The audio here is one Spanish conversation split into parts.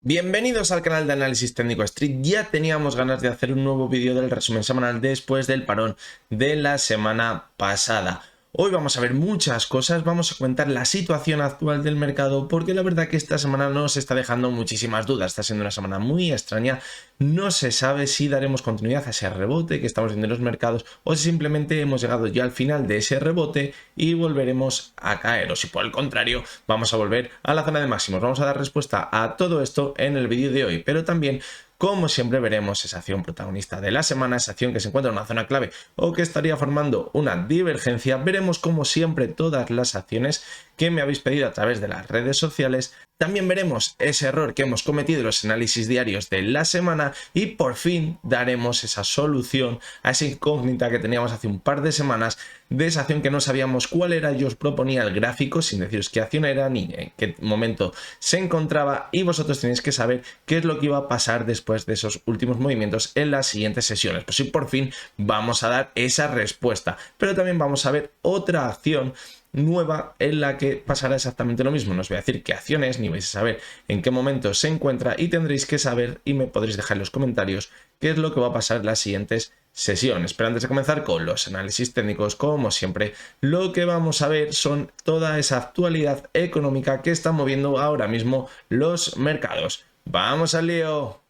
Bienvenidos al canal de Análisis Técnico Street. Ya teníamos ganas de hacer un nuevo vídeo del resumen semanal después del parón de la semana pasada. Hoy vamos a ver muchas cosas, vamos a comentar la situación actual del mercado porque la verdad que esta semana nos está dejando muchísimas dudas. Está siendo una semana muy extraña, no se sabe si daremos continuidad a ese rebote que estamos viendo en los mercados o si simplemente hemos llegado ya al final de ese rebote y volveremos a caer, o si por el contrario vamos a volver a la zona de máximos. Vamos a dar respuesta a todo esto en el vídeo de hoy, pero también, como siempre, veremos esa acción protagonista de la semana, esa acción que se encuentra en una zona clave o que estaría formando una divergencia. Veremos, como siempre, todas las acciones que me habéis pedido a través de las redes sociales. También veremos ese error que hemos cometido en los análisis diarios de la semana y por fin daremos esa solución a esa incógnita que teníamos hace un par de semanas de esa acción que no sabíamos cuál era. Yo os proponía el gráfico sin deciros qué acción era ni en qué momento se encontraba y vosotros tenéis que saber qué es lo que iba a pasar después de esos últimos movimientos en las siguientes sesiones. Pues sí, por fin vamos a dar esa respuesta, pero también vamos a ver otra acción nueva en la que pasará exactamente lo mismo. No os voy a decir qué acción es, ni vais a saber en qué momento se encuentra y tendréis que saber y me podréis dejar en los comentarios qué es lo que va a pasar en las siguientes sesiones. Pero antes de comenzar con los análisis técnicos, como siempre, lo que vamos a ver son toda esa actualidad económica que está moviendo ahora mismo los mercados. ¡Vamos al lío!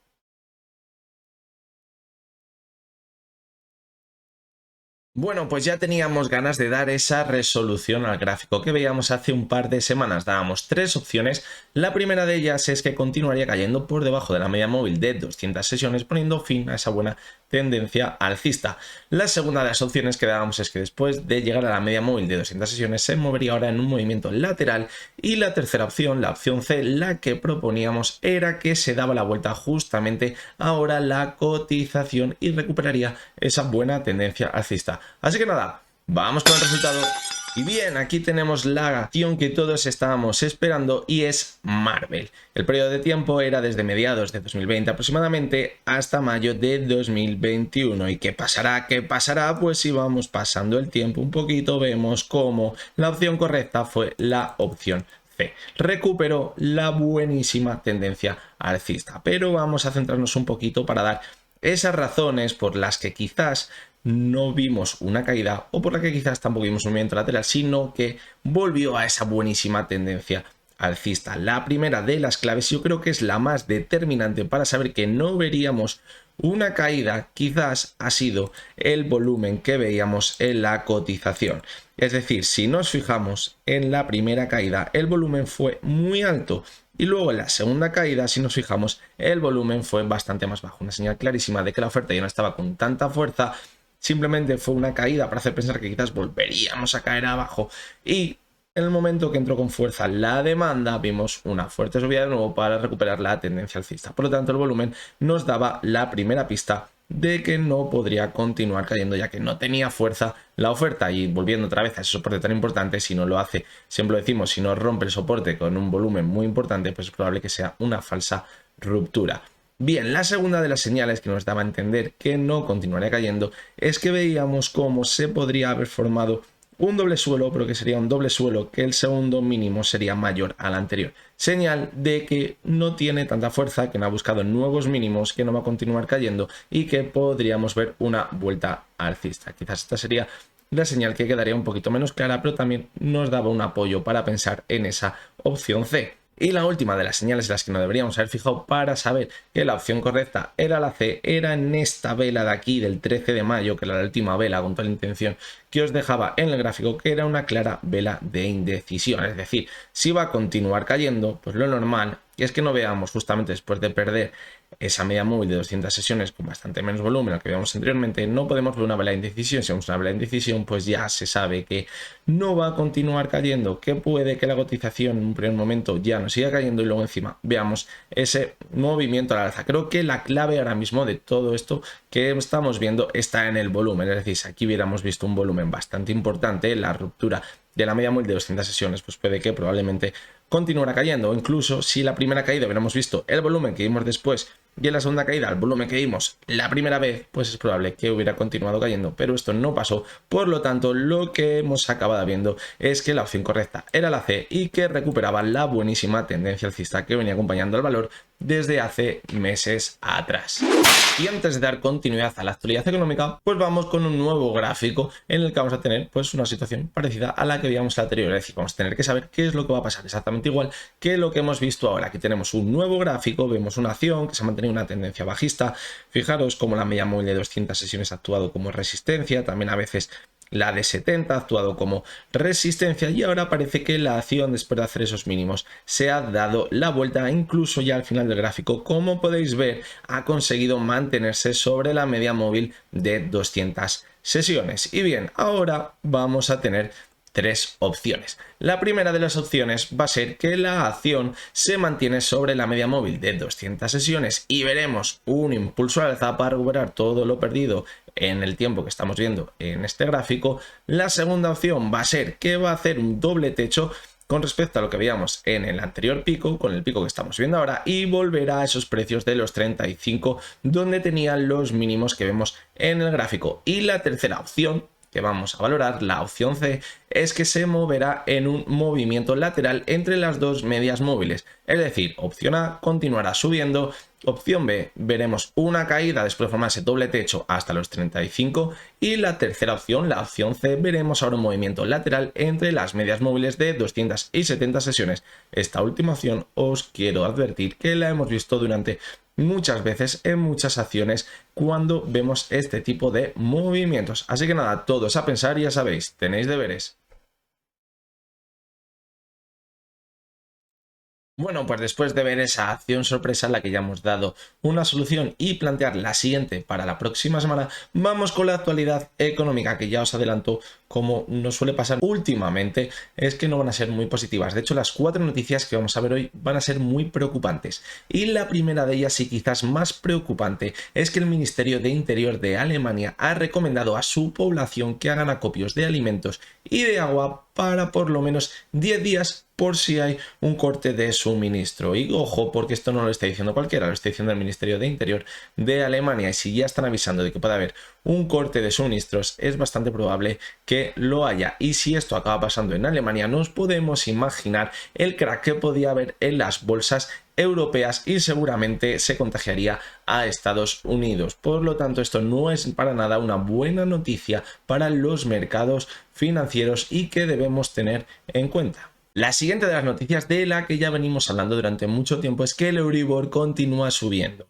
Bueno, pues ya teníamos ganas de dar esa resolución al gráfico que veíamos hace un par de semanas. Dábamos tres opciones. La primera de ellas es que continuaría cayendo por debajo de la media móvil de 200 sesiones, poniendo fin a esa buena tendencia alcista. La segunda de las opciones que dábamos es que después de llegar a la media móvil de 200 sesiones se movería ahora en un movimiento lateral. Y la tercera opción, la opción C, la que proponíamos, era que se daba la vuelta justamente ahora la cotización y recuperaría esa buena tendencia alcista. Así que nada, vamos con el resultado. Y bien, aquí tenemos la acción que todos estábamos esperando y es Marvel. El periodo de tiempo era desde mediados de 2020 aproximadamente hasta mayo de 2021. ¿Y qué pasará? ¿Qué pasará? Pues si vamos pasando el tiempo un poquito, vemos cómo la opción correcta fue la opción C. Recuperó la buenísima tendencia alcista. Pero vamos a centrarnos un poquito para dar esas razones por las que quizás no vimos una caída o por la que quizás tampoco vimos un movimiento lateral, sino que volvió a esa buenísima tendencia alcista. La primera de las claves, yo creo que es la más determinante para saber que no veríamos una caída, quizás ha sido el volumen que veíamos en la cotización. Es decir, si nos fijamos en la primera caída, el volumen fue muy alto. Y luego en la segunda caída, si nos fijamos, el volumen fue bastante más bajo. Una señal clarísima de que la oferta ya no estaba con tanta fuerza. Simplemente fue una caída para hacer pensar que quizás volveríamos a caer abajo. Y en el momento que entró con fuerza la demanda, vimos una fuerte subida de nuevo para recuperar la tendencia alcista. Por lo tanto, el volumen nos daba la primera pista de que no podría continuar cayendo, ya que no tenía fuerza la oferta. Y volviendo otra vez a ese soporte tan importante, si no lo hace, siempre lo decimos, si no rompe el soporte con un volumen muy importante, pues es probable que sea una falsa ruptura. Bien, la segunda de las señales que nos daba a entender que no continuaría cayendo es que veíamos cómo se podría haber formado un doble suelo, pero que sería un doble suelo que el segundo mínimo sería mayor al anterior. Señal de que no tiene tanta fuerza, que no ha buscado nuevos mínimos, que no va a continuar cayendo y que podríamos ver una vuelta alcista. Quizás esta sería la señal que quedaría un poquito menos clara, pero también nos daba un apoyo para pensar en esa opción C. Y la última de las señales en las que nos deberíamos haber fijado para saber que la opción correcta era la C, era en esta vela de aquí del 13 de mayo, que era la última vela con toda la intención que os dejaba en el gráfico, que era una clara vela de indecisión. Es decir, si va a continuar cayendo, pues lo normal es que no veamos justamente después de perder esa media móvil de 200 sesiones con bastante menos volumen al que veíamos anteriormente, no podemos ver una vela de indecisión. Si vemos una vela de indecisión, pues ya se sabe que no va a continuar cayendo, que puede que la cotización en un primer momento ya no siga cayendo y luego encima veamos ese movimiento al alza. Creo que la clave ahora mismo de todo esto que estamos viendo está en el volumen. Es decir, si aquí hubiéramos visto un volumen bastante importante, la ruptura de la media móvil de 200 sesiones, pues puede que probablemente continuará cayendo. O incluso si la primera caída hubiéramos visto el volumen que vimos después y en la segunda caída el volumen que vimos la primera vez, pues es probable que hubiera continuado cayendo, pero esto no pasó. Por lo tanto, lo que hemos acabado viendo es que la opción correcta era la C y que recuperaba la buenísima tendencia alcista que venía acompañando al valor desde hace meses atrás. Y antes de dar continuidad a la actualidad económica, pues vamos con un nuevo gráfico en el que vamos a tener pues una situación parecida a la que veíamos la anterior. Es decir, vamos a tener que saber qué es lo que va a pasar exactamente igual que lo que hemos visto ahora. Aquí tenemos un nuevo gráfico, vemos una acción que se ha mantenido una tendencia bajista. Fijaros cómo la media móvil de 200 sesiones ha actuado como resistencia, también a veces la de 70 ha actuado como resistencia y ahora parece que la acción, después de hacer esos mínimos, se ha dado la vuelta. Incluso ya al final del gráfico, como podéis ver, ha conseguido mantenerse sobre la media móvil de 200 sesiones. Y bien, ahora vamos a tener tres opciones. La primera de las opciones va a ser que la acción se mantiene sobre la media móvil de 200 sesiones y veremos un impulso al alza para recuperar todo lo perdido en el tiempo que estamos viendo en este gráfico. La segunda opción va a ser que va a hacer un doble techo con respecto a lo que veíamos en el anterior pico, con el pico que estamos viendo ahora, y volverá a esos precios de los 35 donde tenían los mínimos que vemos en el gráfico. Y la tercera opción que vamos a valorar, la opción C, es que se moverá en un movimiento lateral entre las dos medias móviles. Es decir, opción A continuará subiendo, opción B veremos una caída después de formarse doble techo hasta los 35 y la tercera opción, la opción C, veremos ahora un movimiento lateral entre las medias móviles de 200 y 70 sesiones. Esta última opción os quiero advertir que la hemos visto durante muchas veces en muchas acciones cuando vemos este tipo de movimientos. Así que nada, todos a pensar y ya sabéis, tenéis deberes. Bueno, pues después de ver esa acción sorpresa en la que ya hemos dado una solución y plantear la siguiente para la próxima semana, vamos con la actualidad económica, que ya os adelanto, como nos suele pasar últimamente, es que no van a ser muy positivas. De hecho, las cuatro noticias que vamos a ver hoy van a ser muy preocupantes. Y la primera de ellas, y quizás más preocupante, es que el Ministerio de Interior de Alemania ha recomendado a su población que hagan acopios de alimentos y de agua para por lo menos 10 días por si hay un corte de suministro. Y ojo, porque esto no lo está diciendo cualquiera, lo está diciendo el Ministerio de Interior de Alemania. Y si ya están avisando de que puede haber un corte de suministros, es bastante probable que lo haya. Y si esto acaba pasando en Alemania, nos podemos imaginar el crack que podía haber en las bolsas europeas y seguramente se contagiaría a Estados Unidos. Por lo tanto, esto no es para nada una buena noticia para los mercados financieros y que debemos tener en cuenta. La siguiente de las noticias, de la que ya venimos hablando durante mucho tiempo, es que el Euribor continúa subiendo.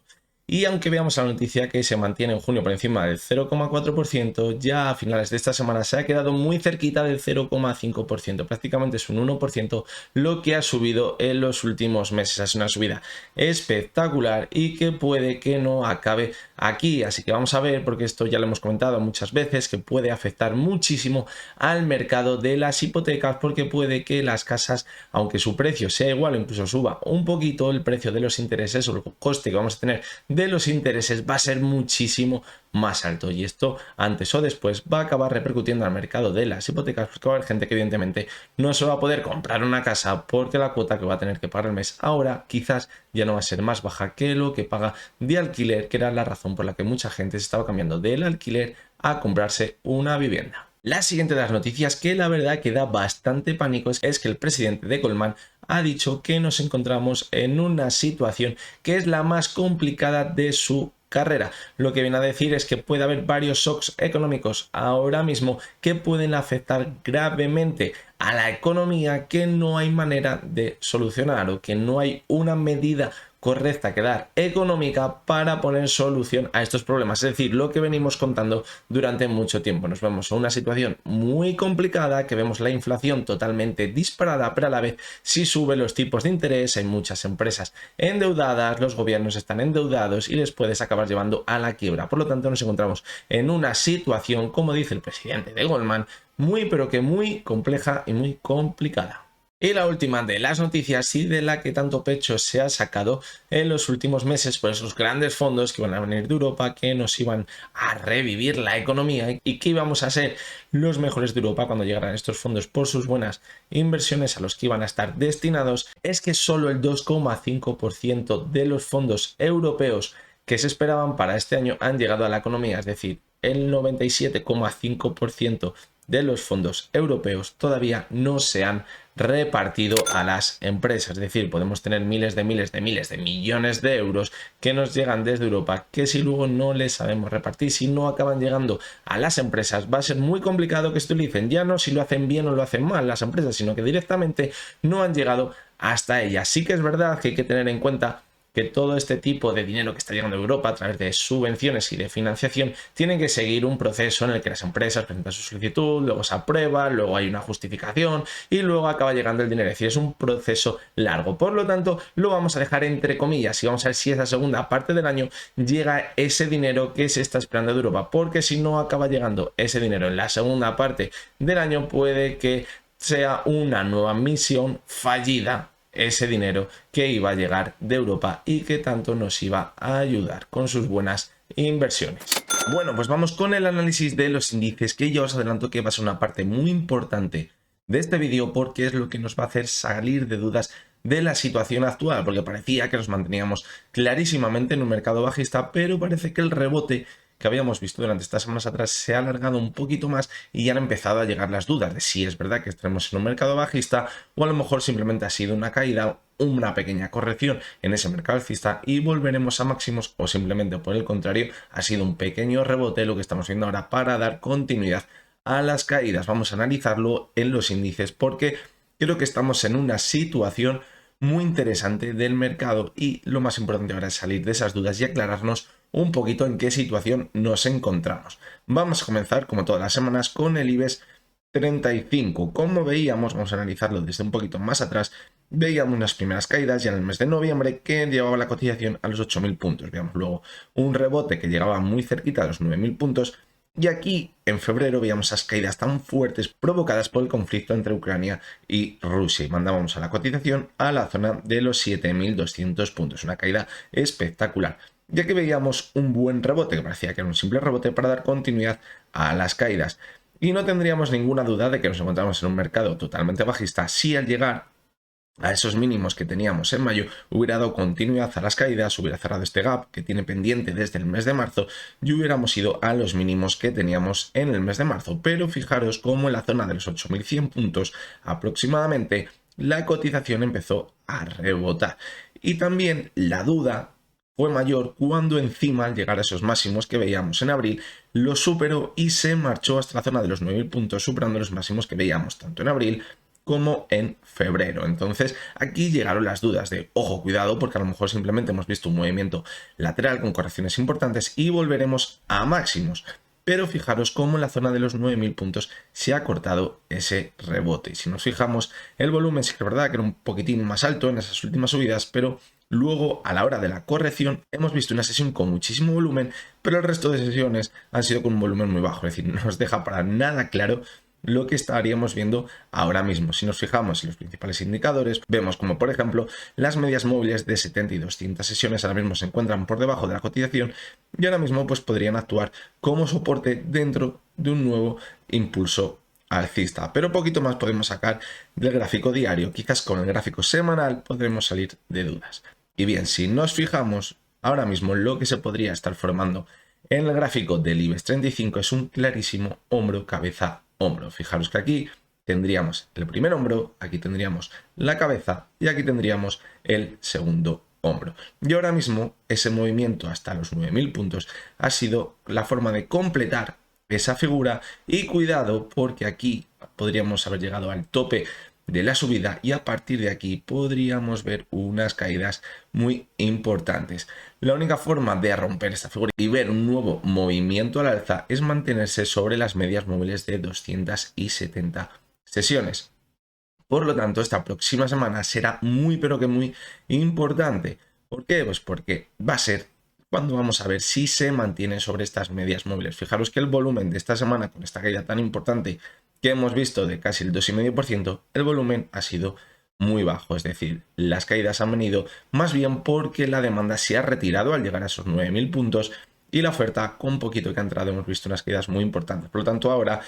Y aunque veamos la noticia que se mantiene en junio por encima del 0,4%, ya a finales de esta semana se ha quedado muy cerquita del 0,5%. Prácticamente es un 1% lo que ha subido en los últimos meses. Es una subida espectacular y que puede que no acabe aquí. Así que vamos a ver, porque esto ya lo hemos comentado muchas veces, que puede afectar muchísimo al mercado de las hipotecas, porque puede que las casas, aunque su precio sea igual o incluso suba un poquito, el precio de los intereses o el coste que vamos a tener de los intereses va a ser muchísimo más alto, y esto antes o después va a acabar repercutiendo al mercado de las hipotecas, porque va a haber gente que evidentemente no se va a poder comprar una casa porque la cuota que va a tener que pagar al mes ahora quizás ya no va a ser más baja que lo que paga de alquiler, que era la razón por la que mucha gente se estaba cambiando del alquiler a comprarse una vivienda. La siguiente de las noticias, que la verdad que da bastante pánico, es que el presidente de Goldman ha dicho que nos encontramos en una situación que es la más complicada de su carrera. Lo que viene a decir es que puede haber varios shocks económicos ahora mismo que pueden afectar gravemente a la economía, que no hay manera de solucionar, o que no hay una medida correcta que dar económica para poner solución a estos problemas. Es decir, lo que venimos contando durante mucho tiempo. Nos vemos en una situación muy complicada, que vemos la inflación totalmente disparada, pero a la vez si suben los tipos de interés, hay muchas empresas endeudadas, los gobiernos están endeudados y les puedes acabar llevando a la quiebra. Por lo tanto, nos encontramos en una situación, como dice el presidente de Goldman, muy pero que muy compleja y muy complicada. Y la última de las noticias, y de la que tanto pecho se ha sacado en los últimos meses por esos grandes fondos que iban a venir de Europa, que nos iban a revivir la economía y que íbamos a ser los mejores de Europa cuando llegaran estos fondos por sus buenas inversiones a los que iban a estar destinados, es que solo el 2,5% de los fondos europeos que se esperaban para este año han llegado a la economía. Es decir, el 97,5% de los fondos europeos todavía no se han repartido a las empresas. Es decir, podemos tener miles de millones de euros que nos llegan desde Europa, que si luego no les sabemos repartir, si no acaban llegando a las empresas, va a ser muy complicado que se utilicen, ya no si lo hacen bien o lo hacen mal las empresas, sino que directamente no han llegado hasta ellas. Sí que es verdad que hay que tener en cuenta que todo este tipo de dinero que está llegando a Europa a través de subvenciones y de financiación tiene que seguir un proceso en el que las empresas presentan su solicitud, luego se aprueba, luego hay una justificación y luego acaba llegando el dinero. Es decir, es un proceso largo. Por lo tanto, lo vamos a dejar entre comillas y vamos a ver si esa segunda parte del año llega ese dinero que se está esperando de Europa, porque si no acaba llegando ese dinero en la segunda parte del año, puede que sea una nueva misión fallida ese dinero que iba a llegar de Europa y que tanto nos iba a ayudar con sus buenas inversiones. Bueno, pues vamos con el análisis de los índices, que ya os adelanto que va a ser una parte muy importante de este vídeo porque es lo que nos va a hacer salir de dudas de la situación actual, porque parecía que nos manteníamos clarísimamente en un mercado bajista, pero parece que el rebote que habíamos visto durante estas semanas atrás se ha alargado un poquito más y ya han empezado a llegar las dudas de si es verdad que estaremos en un mercado bajista o a lo mejor simplemente ha sido una caída, una pequeña corrección en ese mercado alcista y volveremos a máximos, o simplemente por el contrario ha sido un pequeño rebote lo que estamos viendo ahora para dar continuidad a las caídas. Vamos a analizarlo en los índices porque creo que estamos en una situación muy interesante del mercado y lo más importante ahora es salir de esas dudas y aclararnos un poquito en qué situación nos encontramos. Vamos a comenzar, como todas las semanas, con el IBEX 35. Como veíamos, vamos a analizarlo desde un poquito más atrás, veíamos unas primeras caídas ya en el mes de noviembre que llevaba la cotización a los 8.000 puntos. Veamos luego un rebote que llegaba muy cerquita a los 9.000 puntos. Y aquí, en febrero, veíamos esas caídas tan fuertes provocadas por el conflicto entre Ucrania y Rusia. Y mandábamos a la cotización a la zona de los 7.200 puntos. Una caída espectacular, ya que veíamos un buen rebote, que parecía que era un simple rebote para dar continuidad a las caídas. Y no tendríamos ninguna duda de que nos encontramos en un mercado totalmente bajista si al llegar a esos mínimos que teníamos en mayo hubiera dado continuidad a las caídas, hubiera cerrado este gap que tiene pendiente desde el mes de marzo y hubiéramos ido a los mínimos que teníamos en el mes de marzo. Pero fijaros cómo en la zona de los 8.100 puntos aproximadamente la cotización empezó a rebotar. Y también la duda fue mayor cuando encima al llegar a esos máximos que veíamos en abril lo superó y se marchó hasta la zona de los 9.000 puntos, superando los máximos que veíamos tanto en abril como en febrero. Entonces aquí llegaron las dudas de, ojo, cuidado, porque a lo mejor simplemente hemos visto un movimiento lateral con correcciones importantes y volveremos a máximos. Pero fijaros cómo en la zona de los 9.000 puntos se ha cortado ese rebote. Y si nos fijamos, el volumen sí que es verdad que era un poquitín más alto en esas últimas subidas, pero luego a la hora de la corrección hemos visto una sesión con muchísimo volumen, pero el resto de sesiones han sido con un volumen muy bajo. Es decir, no nos deja para nada claro lo que estaríamos viendo ahora mismo. Si nos fijamos en los principales indicadores, vemos como por ejemplo las medias móviles de 70 y 200 sesiones ahora mismo se encuentran por debajo de la cotización y ahora mismo pues podrían actuar como soporte dentro de un nuevo impulso alcista. Pero poquito más podemos sacar del gráfico diario, quizás con el gráfico semanal podremos salir de dudas. Y bien, si nos fijamos ahora mismo lo que se podría estar formando en el gráfico del IBEX 35 es un clarísimo hombro, cabeza, hombro. Fijaros que aquí tendríamos el primer hombro, aquí tendríamos la cabeza y aquí tendríamos el segundo hombro. Y ahora mismo ese movimiento hasta los 9.000 puntos ha sido la forma de completar esa figura y cuidado porque aquí podríamos haber llegado al tope de la subida y a partir de aquí podríamos ver unas caídas muy importantes. La única forma de romper esta figura y ver un nuevo movimiento al alza es mantenerse sobre las medias móviles de 270 sesiones. Por lo tanto, esta próxima semana será muy pero que muy importante. ¿Por qué? Pues porque va a ser cuando vamos a ver si se mantiene sobre estas medias móviles. Fijaros que el volumen de esta semana, con esta caída tan importante que hemos visto de casi el 2,5%, el volumen ha sido muy bajo. Es decir, las caídas han venido más bien porque la demanda se ha retirado al llegar a esos 9.000 puntos y la oferta, con poquito que ha entrado, hemos visto unas caídas muy importantes. Por lo tanto, ahora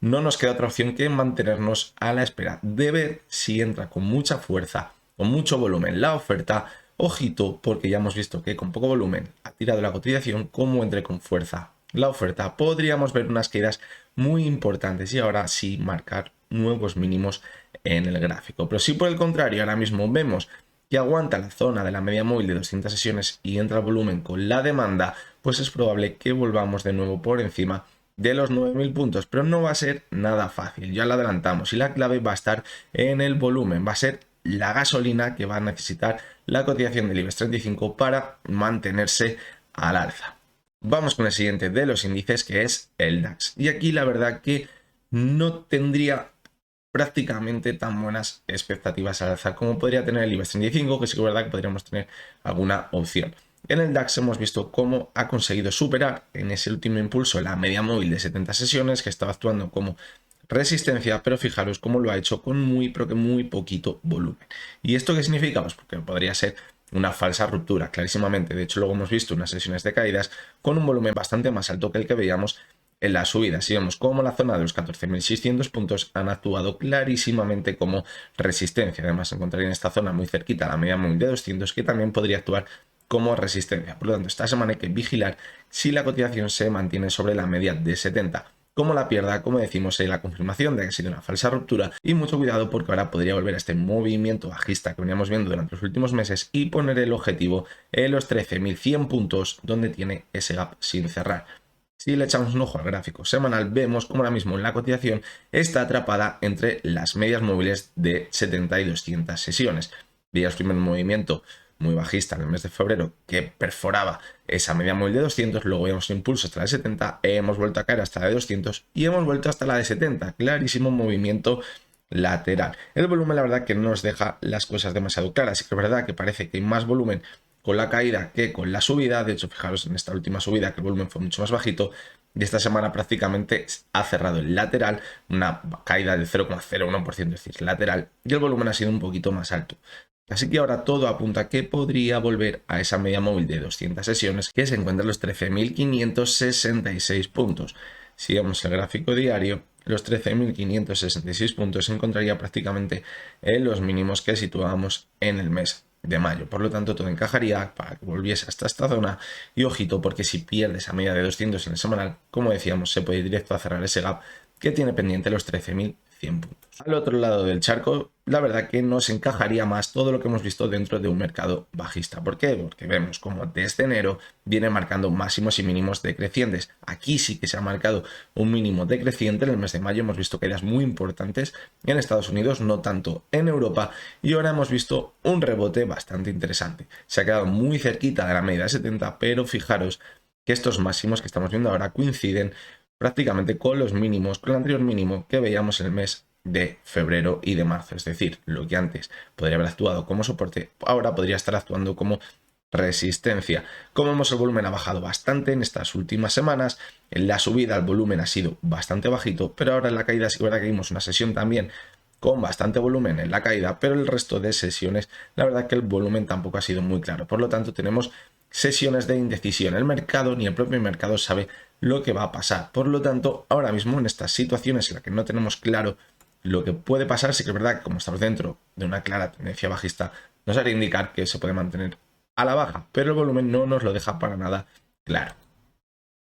no nos queda otra opción que mantenernos a la espera de ver si entra con mucha fuerza, con mucho volumen la oferta. Ojito, porque ya hemos visto que con poco volumen ha tirado la cotización, como entre con fuerza la oferta, podríamos ver unas caídas muy importantes y ahora sí marcar nuevos mínimos en el gráfico. Pero si por el contrario ahora mismo vemos que aguanta la zona de la media móvil de 200 sesiones y entra el volumen con la demanda, pues es probable que volvamos de nuevo por encima de los 9.000 puntos, pero no va a ser nada fácil, ya lo adelantamos, y la clave va a estar en el volumen, va a ser la gasolina que va a necesitar la cotización del IBEX 35 para mantenerse al alza. Vamos con el siguiente de los índices, que es el DAX, y aquí la verdad que no tendría prácticamente tan buenas expectativas al alza como podría tener el IBEX 35, que sí que es verdad que podríamos tener alguna opción. En el DAX hemos visto cómo ha conseguido superar en ese último impulso la media móvil de 70 sesiones, que estaba actuando como resistencia, pero fijaros cómo lo ha hecho con muy, pero que muy poquito volumen. ¿Y esto qué significa? Pues porque podría ser una falsa ruptura, clarísimamente. De hecho, luego hemos visto unas sesiones de caídas con un volumen bastante más alto que el que veíamos en la subida. Si vemos cómo la zona de los 14.600 puntos han actuado clarísimamente como resistencia. Además, se encontraría en esta zona muy cerquita a la media móvil de 200, que también podría actuar como resistencia. Por lo tanto, esta semana hay que vigilar si la cotización se mantiene sobre la media de 70. Como la pierda, como decimos, hay la confirmación de que ha sido una falsa ruptura, y mucho cuidado porque ahora podría volver a este movimiento bajista que veníamos viendo durante los últimos meses y poner el objetivo en los 13.100 puntos, donde tiene ese gap sin cerrar. Si le echamos un ojo al gráfico semanal, vemos como ahora mismo en la cotización está atrapada entre las medias móviles de 70 y 200 sesiones. Veíamos primero un movimiento muy bajista en el mes de febrero que perforaba esa media móvil de 200, luego vimos un impulso hasta la de 70, hemos vuelto a caer hasta la de 200 y hemos vuelto hasta la de 70, clarísimo movimiento lateral. El volumen la verdad que no nos deja las cosas demasiado claras, y que es verdad que parece que hay más volumen con la caída que con la subida. De hecho, fijaros en esta última subida que el volumen fue mucho más bajito, y esta semana prácticamente ha cerrado el lateral, una caída del 0,01%, es decir, lateral, y el volumen ha sido un poquito más alto. Así que ahora todo apunta a que podría volver a esa media móvil de 200 sesiones que se encuentra en los 13.566 puntos. Si vemos el gráfico diario, los 13.566 puntos se encontraría prácticamente en los mínimos que situábamos en el mes de mayo. Por lo tanto, todo encajaría para que volviese hasta esta zona. Y ojito, porque si pierde esa media de 200 en el semanal, como decíamos, se puede ir directo a cerrar ese gap que tiene pendiente los 13.100 puntos. Al otro lado del charco, la verdad que nos encajaría más todo lo que hemos visto dentro de un mercado bajista. ¿Por qué? Porque vemos como desde enero viene marcando máximos y mínimos decrecientes. Aquí sí que se ha marcado un mínimo decreciente. En el mes de mayo hemos visto caídas muy importantes en Estados Unidos, no tanto en Europa, y ahora hemos visto un rebote bastante interesante. Se ha quedado muy cerquita de la media de 70, pero fijaros que estos máximos que estamos viendo ahora coinciden prácticamente con los mínimos, con el anterior mínimo que veíamos en el mes de febrero y de marzo. Es decir, lo que antes podría haber actuado como soporte, ahora podría estar actuando como resistencia. Como vemos, el volumen ha bajado bastante en estas últimas semanas. En la subida el volumen ha sido bastante bajito, pero ahora en la caída sí que verdad que vimos una sesión también con bastante volumen en la caída, pero el resto de sesiones la verdad que el volumen tampoco ha sido muy claro. Por lo tanto, tenemos sesiones de indecisión. El mercado, ni el propio mercado sabe lo que va a pasar. Por lo tanto, ahora mismo en estas situaciones en las que no tenemos claro lo que puede pasar, sí que es verdad que como estamos dentro de una clara tendencia bajista, nos haría indicar que se puede mantener a la baja, pero el volumen no nos lo deja para nada claro.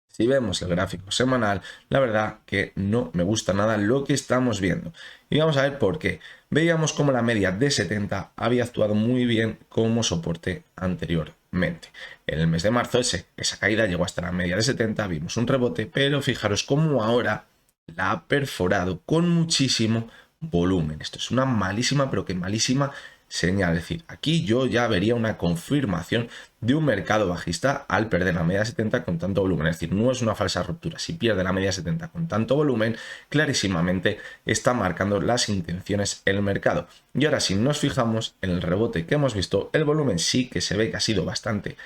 Si vemos el gráfico semanal, la verdad que no me gusta nada lo que estamos viendo. Y vamos a ver por qué. Veíamos como la media de 70 había actuado muy bien como soporte anteriormente. En el mes de marzo esa caída llegó hasta la media de 70, vimos un rebote, pero fijaros cómo ahora la ha perforado con muchísimo volumen. Esto es una malísima, pero que malísima señal. Es decir, aquí yo ya vería una confirmación de un mercado bajista al perder la media de 70 con tanto volumen. Es decir, no es una falsa ruptura. Si pierde la media de 70 con tanto volumen, clarísimamente está marcando las intenciones el mercado. Y ahora, si nos fijamos en el rebote que hemos visto, el volumen sí que se ve que ha sido bastante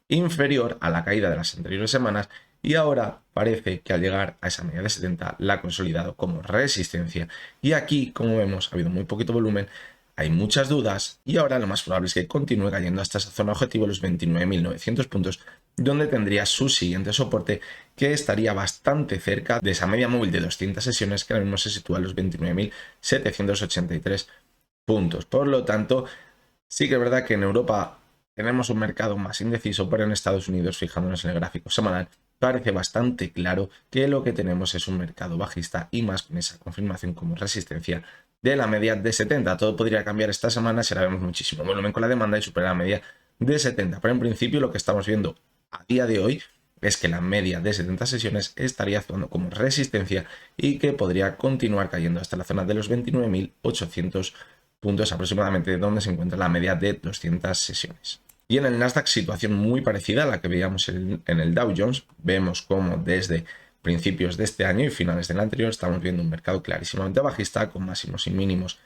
inferior a la caída de las anteriores semanas, y ahora parece que al llegar a esa media de 70 la ha consolidado como resistencia. Y aquí, como vemos, ha habido muy poquito volumen, hay muchas dudas, y ahora lo más probable es que continúe cayendo hasta esa zona objetivo, los 29.900 puntos, donde tendría su siguiente soporte, que estaría bastante cerca de esa media móvil de 200 sesiones, que ahora mismo se sitúa en los 29.783 puntos. Por lo tanto, sí que es verdad que en Europa tenemos un mercado más indeciso, pero en Estados Unidos, fijándonos en el gráfico semanal, parece bastante claro que lo que tenemos es un mercado bajista y más con esa confirmación como resistencia de la media de 70. Todo podría cambiar esta semana si ahora vemos muchísimo volumen con la demanda y supera la media de 70. Pero en principio lo que estamos viendo a día de hoy es que la media de 70 sesiones estaría actuando como resistencia y que podría continuar cayendo hasta la zona de los 29.800 puntos aproximadamente, donde se encuentra la media de 200 sesiones. Y en el Nasdaq situación muy parecida a la que veíamos en el Dow Jones. Vemos como desde principios de este año y finales del anterior estamos viendo un mercado clarísimamente bajista con máximos y mínimos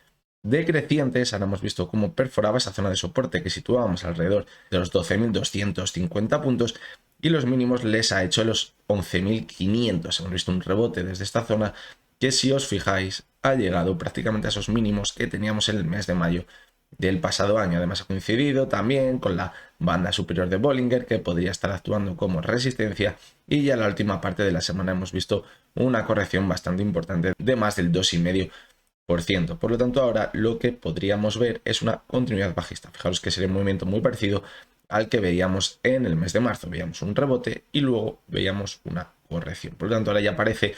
decrecientes. Ahora hemos visto cómo perforaba esa zona de soporte que situábamos alrededor de los 12.250 puntos y los mínimos les ha hecho los 11.500. Hemos visto un rebote desde esta zona que, si os fijáis, ha llegado prácticamente a esos mínimos que teníamos en el mes de mayo del pasado año. Además ha coincidido también con la banda superior de Bollinger, que podría estar actuando como resistencia, y ya en la última parte de la semana hemos visto una corrección bastante importante de más del 2,5%. Por lo tanto, ahora lo que podríamos ver es una continuidad bajista. Fijaros que sería un movimiento muy parecido al que veíamos en el mes de marzo. Veíamos un rebote y luego veíamos una corrección. Por lo tanto, ahora ya parece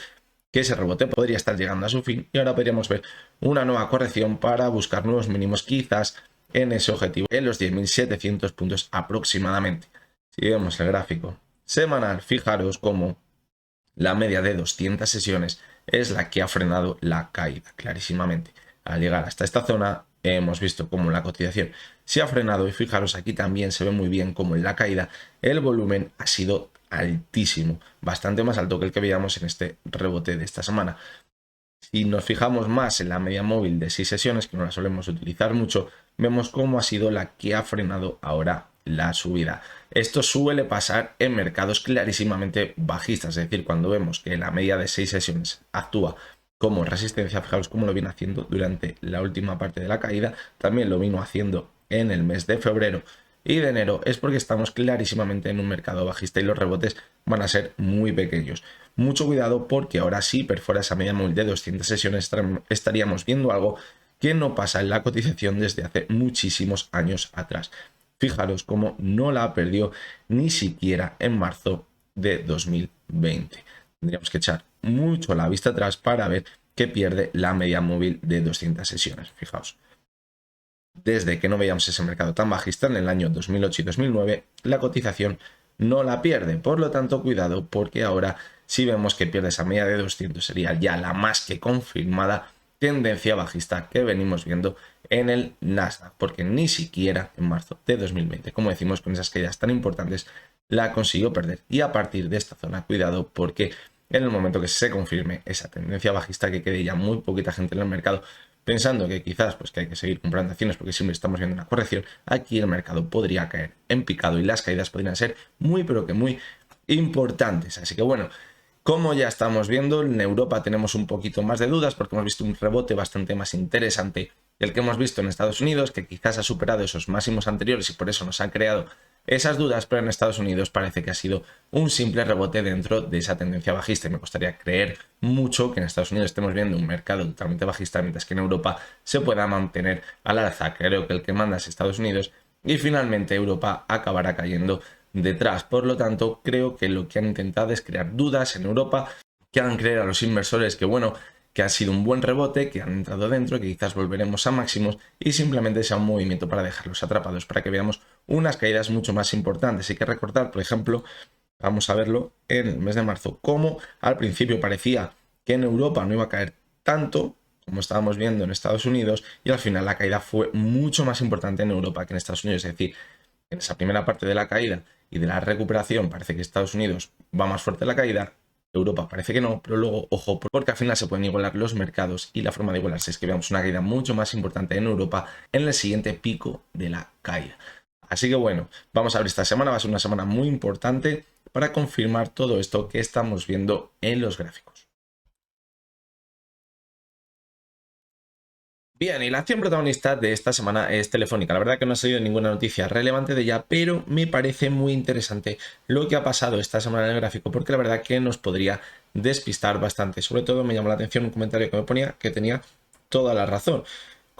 que ese rebote podría estar llegando a su fin y ahora podríamos ver una nueva corrección para buscar nuevos mínimos, quizás en ese objetivo, en los 10.700 puntos aproximadamente. Si vemos el gráfico semanal, fijaros cómo la media de 200 sesiones es la que ha frenado la caída clarísimamente. Al llegar hasta esta zona hemos visto cómo la cotización se ha frenado y fijaros aquí también se ve muy bien cómo en la caída el volumen ha sido altísimo, bastante más alto que el que veíamos en este rebote de esta semana. Si nos fijamos más en la media móvil de 6 sesiones, que no la solemos utilizar mucho, vemos cómo ha sido la que ha frenado ahora la subida. Esto suele pasar en mercados clarísimamente bajistas, es decir, cuando vemos que la media de 6 sesiones actúa como resistencia. Fijaros cómo lo viene haciendo durante la última parte de la caída, también lo vino haciendo en el mes de febrero y de enero, es porque estamos clarísimamente en un mercado bajista y los rebotes van a ser muy pequeños. Mucho cuidado, porque ahora sí perfora esa media móvil de 200 sesiones, estaríamos viendo algo que no pasa en la cotización desde hace muchísimos años atrás. Fijaros cómo no la perdió ni siquiera en marzo de 2020. Tendríamos que echar mucho la vista atrás para ver que pierde la media móvil de 200 sesiones. Fijaos. Desde que no veíamos ese mercado tan bajista en el año 2008 y 2009, la cotización no la pierde. Por lo tanto, cuidado, porque ahora si vemos que pierde esa media de 200, sería ya la más que confirmada tendencia bajista que venimos viendo en el Nasdaq, porque ni siquiera en marzo de 2020, como decimos, con esas caídas tan importantes, la consiguió perder. Y a partir de esta zona, cuidado, porque en el momento que se confirme esa tendencia bajista, que quede ya muy poquita gente en el mercado pensando que quizás pues que hay que seguir comprando acciones porque siempre estamos viendo una corrección, aquí el mercado podría caer en picado y las caídas podrían ser muy pero que muy importantes. Así que bueno, como ya estamos viendo, en Europa tenemos un poquito más de dudas porque hemos visto un rebote bastante más interesante del que hemos visto en Estados Unidos, que quizás ha superado esos máximos anteriores y por eso nos han creado esas dudas, pero en Estados Unidos parece que ha sido un simple rebote dentro de esa tendencia bajista y me costaría creer mucho que en Estados Unidos estemos viendo un mercado totalmente bajista, mientras que en Europa se pueda mantener al alza. Creo que el que manda es Estados Unidos y finalmente Europa acabará cayendo detrás. Por lo tanto, creo que lo que han intentado es crear dudas en Europa, que hagan creer a los inversores que bueno, que ha sido un buen rebote, que han entrado dentro, que quizás volveremos a máximos y simplemente sea un movimiento para dejarlos atrapados, para que veamos unas caídas mucho más importantes. Hay que recordar, por ejemplo, vamos a verlo en el mes de marzo, como al principio parecía que en Europa no iba a caer tanto como estábamos viendo en Estados Unidos, y al final la caída fue mucho más importante en Europa que en Estados Unidos. Es decir, en esa primera parte de la caída y de la recuperación parece que Estados Unidos va más fuerte en la caída, Europa parece que no, pero luego, ojo, porque al final se pueden igualar los mercados y la forma de igualarse es que veamos una caída mucho más importante en Europa en el siguiente pico de la caída. Así que bueno, vamos a ver, esta semana va a ser una semana muy importante para confirmar todo esto que estamos viendo en los gráficos. Bien, y la acción protagonista de esta semana es Telefónica. La verdad que no ha salido ninguna noticia relevante de ella, pero me parece muy interesante lo que ha pasado esta semana en el gráfico, porque la verdad que nos podría despistar bastante. Sobre todo me llamó la atención un comentario que me ponía que tenía toda la razón.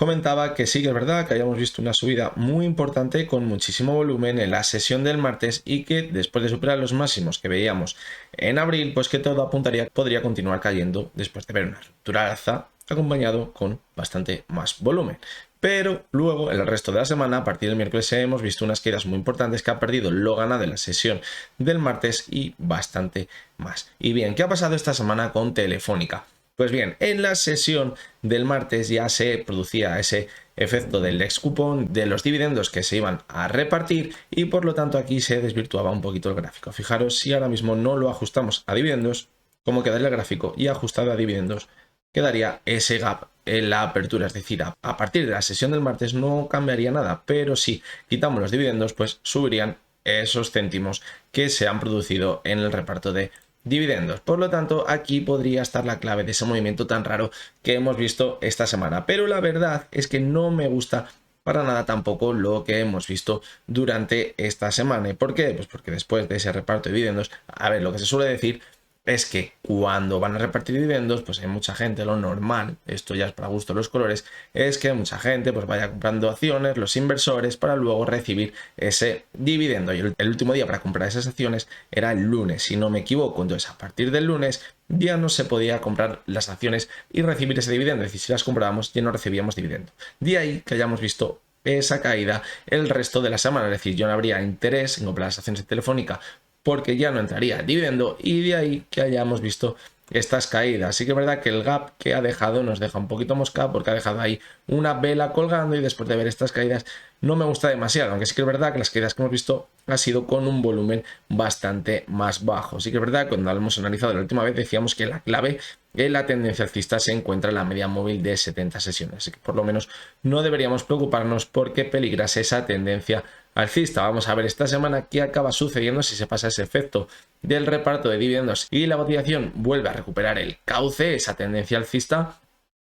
comentaba que sí que es verdad que habíamos visto una subida muy importante con muchísimo volumen en la sesión del martes y que después de superar los máximos que veíamos en abril, pues que todo apuntaría que podría continuar cayendo después de ver una ruptura al alza acompañado con bastante más volumen. Pero luego, el resto de la semana, a partir del miércoles, hemos visto unas caídas muy importantes que ha perdido lo ganado de la sesión del martes y bastante más. Y bien, ¿qué ha pasado esta semana con Telefónica? Pues bien, en la sesión del martes ya se producía ese efecto del ex cupón de los dividendos que se iban a repartir y por lo tanto aquí se desvirtuaba un poquito el gráfico. Fijaros, si ahora mismo no lo ajustamos a dividendos, cómo quedaría el gráfico, y ajustado a dividendos quedaría ese gap en la apertura, es decir, a partir de la sesión del martes no cambiaría nada, pero si quitamos los dividendos, pues subirían esos céntimos que se han producido en el reparto de dividendos. Por lo tanto, aquí podría estar la clave de ese movimiento tan raro que hemos visto esta semana. Pero la verdad es que no me gusta para nada tampoco lo que hemos visto durante esta semana. ¿Y por qué? Pues porque después de ese reparto de dividendos, a ver, lo que se suele decir es que cuando van a repartir dividendos, pues hay mucha gente, lo normal, esto ya es para gusto los colores, es que mucha gente pues vaya comprando acciones, los inversores, para luego recibir ese dividendo. Y el último día para comprar esas acciones era el lunes, si no me equivoco. Entonces, a partir del lunes ya no se podía comprar las acciones y recibir ese dividendo. Es decir, si las comprábamos ya no recibíamos dividendo. De ahí que hayamos visto esa caída el resto de la semana. Es decir, yo no habría interés en comprar las acciones de Telefónica porque ya no entraría el dividendo y de ahí que hayamos visto estas caídas. Sí que es verdad que el gap que ha dejado nos deja un poquito mosca porque ha dejado ahí una vela colgando y después de ver estas caídas no me gusta demasiado, aunque sí que es verdad que las caídas que hemos visto ha sido con un volumen bastante más bajo. Sí que es verdad que cuando lo hemos analizado la última vez decíamos que la clave en la tendencia alcista se encuentra en la media móvil de 70 sesiones, así que por lo menos no deberíamos preocuparnos porque peligrase esa tendencia alcista. Vamos a ver esta semana qué acaba sucediendo si se pasa ese efecto del reparto de dividendos y la cotización vuelve a recuperar el cauce, esa tendencia alcista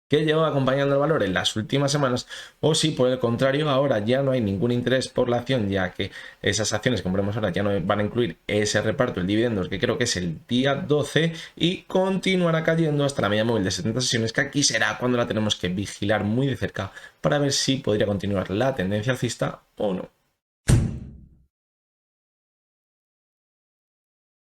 que lleva acompañando el valor en las últimas semanas, o si por el contrario ahora ya no hay ningún interés por la acción, ya que esas acciones que compramos ahora ya no van a incluir ese reparto de dividendos que creo que es el día 12 y continuará cayendo hasta la media móvil de 70 sesiones, que aquí será cuando la tenemos que vigilar muy de cerca para ver si podría continuar la tendencia alcista o no.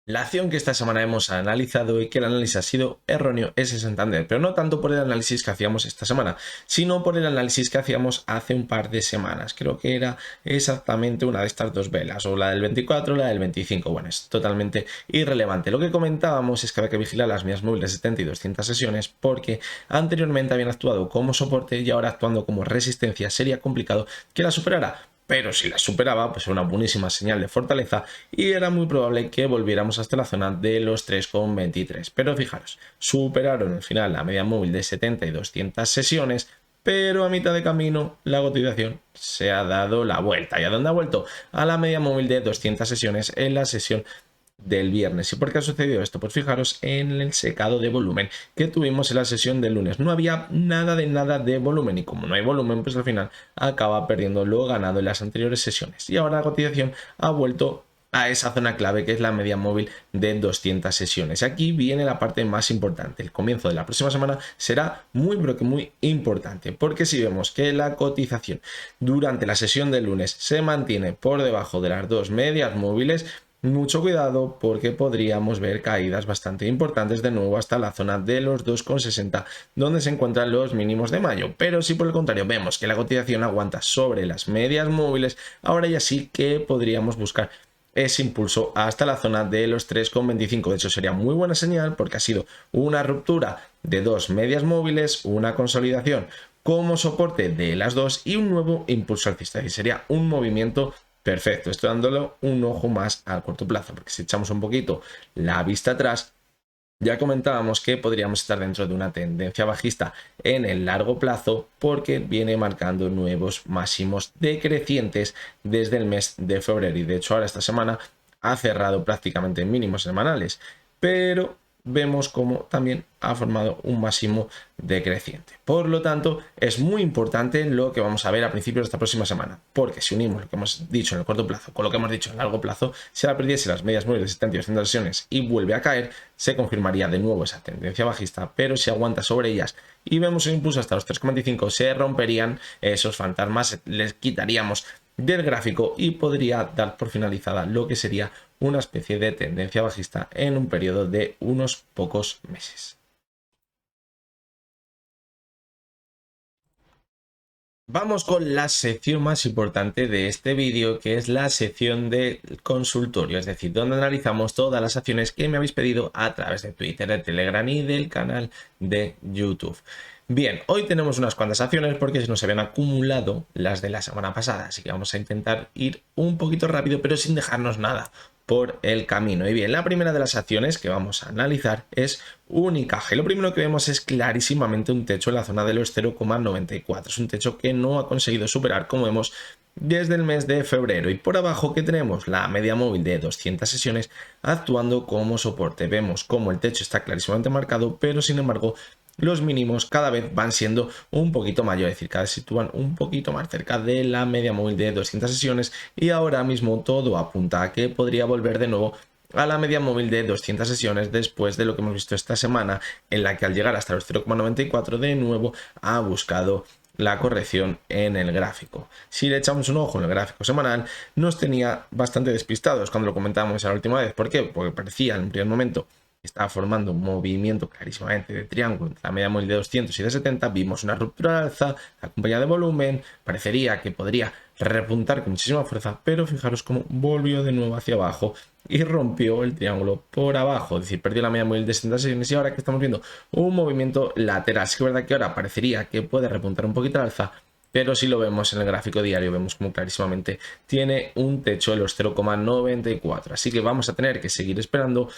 La acción que esta semana hemos analizado y que el análisis ha sido erróneo es el Santander, pero no tanto por el análisis que hacíamos esta semana, sino por el análisis que hacíamos hace un par de semanas. Creo que era exactamente una de estas dos velas, o la del 24 o la del 25. Bueno, es totalmente irrelevante. Lo que comentábamos es que había que vigilar las medias móviles de 70 y 200 sesiones porque anteriormente habían actuado como soporte y ahora actuando como resistencia sería complicado que la superara. Pero si la superaba, pues era una buenísima señal de fortaleza y era muy probable que volviéramos hasta la zona de los 3,23. Pero fijaros, superaron al final la media móvil de 70 y 200 sesiones, pero a mitad de camino la cotización se ha dado la vuelta. ¿Y a dónde ha vuelto? A la media móvil de 200 sesiones en la sesión del viernes. ¿Y por qué ha sucedido esto? Pues fijaros en el secado de volumen que tuvimos en la sesión del lunes. No había nada de volumen y como no hay volumen, pues al final acaba perdiendo lo ganado en las anteriores sesiones. Y ahora la cotización ha vuelto a esa zona clave que es la media móvil de 200 sesiones. Aquí viene la parte más importante. El comienzo de la próxima semana será muy pero que muy importante, porque si vemos que la cotización durante la sesión del lunes se mantiene por debajo de las dos medias móviles, mucho cuidado porque podríamos ver caídas bastante importantes de nuevo hasta la zona de los 2,60 donde se encuentran los mínimos de mayo. Pero si por el contrario vemos que la cotización aguanta sobre las medias móviles, ahora ya sí que podríamos buscar ese impulso hasta la zona de los 3,25. De hecho sería muy buena señal porque ha sido una ruptura de dos medias móviles, una consolidación como soporte de las dos y un nuevo impulso alcista. Y sería un movimiento perfecto. Estoy dándole un ojo más a corto plazo, porque si echamos un poquito la vista atrás, ya comentábamos que podríamos estar dentro de una tendencia bajista en el largo plazo porque viene marcando nuevos máximos decrecientes desde el mes de febrero y de hecho ahora esta semana ha cerrado prácticamente en mínimos semanales. Pero vemos como también ha formado un máximo decreciente. Por lo tanto, es muy importante lo que vamos a ver a principios de esta próxima semana, porque si unimos lo que hemos dicho en el corto plazo con lo que hemos dicho en el largo plazo, si ahora perdiese las medias móviles de 70 y 200 sesiones y vuelve a caer, se confirmaría de nuevo esa tendencia bajista, pero si aguanta sobre ellas y vemos un impulso hasta los 3,25, se romperían esos fantasmas, les quitaríamos del gráfico y podría dar por finalizada lo que sería una especie de tendencia bajista en un periodo de unos pocos meses. Vamos con la sección más importante de este vídeo, que es la sección de consultorio, es decir, donde analizamos todas las acciones que me habéis pedido a través de Twitter, de Telegram y del canal de YouTube. Bien, hoy tenemos unas cuantas acciones porque se nos habían acumulado las de la semana pasada, así que vamos a intentar ir un poquito rápido, pero sin dejarnos nada por el camino. Y bien, la primera de las acciones que vamos a analizar es Unicaja. Lo primero que vemos es clarísimamente un techo en la zona de los 0,94. Es un techo que no ha conseguido superar, como vemos, desde el mes de febrero. Y por abajo que tenemos la media móvil de 200 sesiones actuando como soporte. Vemos cómo el techo está clarísimamente marcado, pero sin embargo los mínimos cada vez van siendo un poquito mayores, es decir, cada vez se sitúan un poquito más cerca de la media móvil de 200 sesiones y ahora mismo todo apunta a que podría volver de nuevo a la media móvil de 200 sesiones después de lo que hemos visto esta semana, en la que al llegar hasta los 0,94 de nuevo ha buscado la corrección en el gráfico. Si le echamos un ojo en el gráfico semanal, nos tenía bastante despistados cuando lo comentábamos la última vez. ¿Por qué? Porque parecía en un primer momento estaba formando un movimiento clarísimamente de triángulo entre la media móvil de 200 y de 70, vimos una ruptura al alza acompañada de volumen, parecería que podría repuntar con muchísima fuerza, pero fijaros cómo volvió de nuevo hacia abajo y rompió el triángulo por abajo, es decir, perdió la media móvil de 70 sesiones y ahora que estamos viendo un movimiento lateral. Sí que es verdad que ahora parecería que puede repuntar un poquito al alza, pero si lo vemos en el gráfico diario, vemos como clarísimamente tiene un techo de los 0,94, así que vamos a tener que seguir esperando.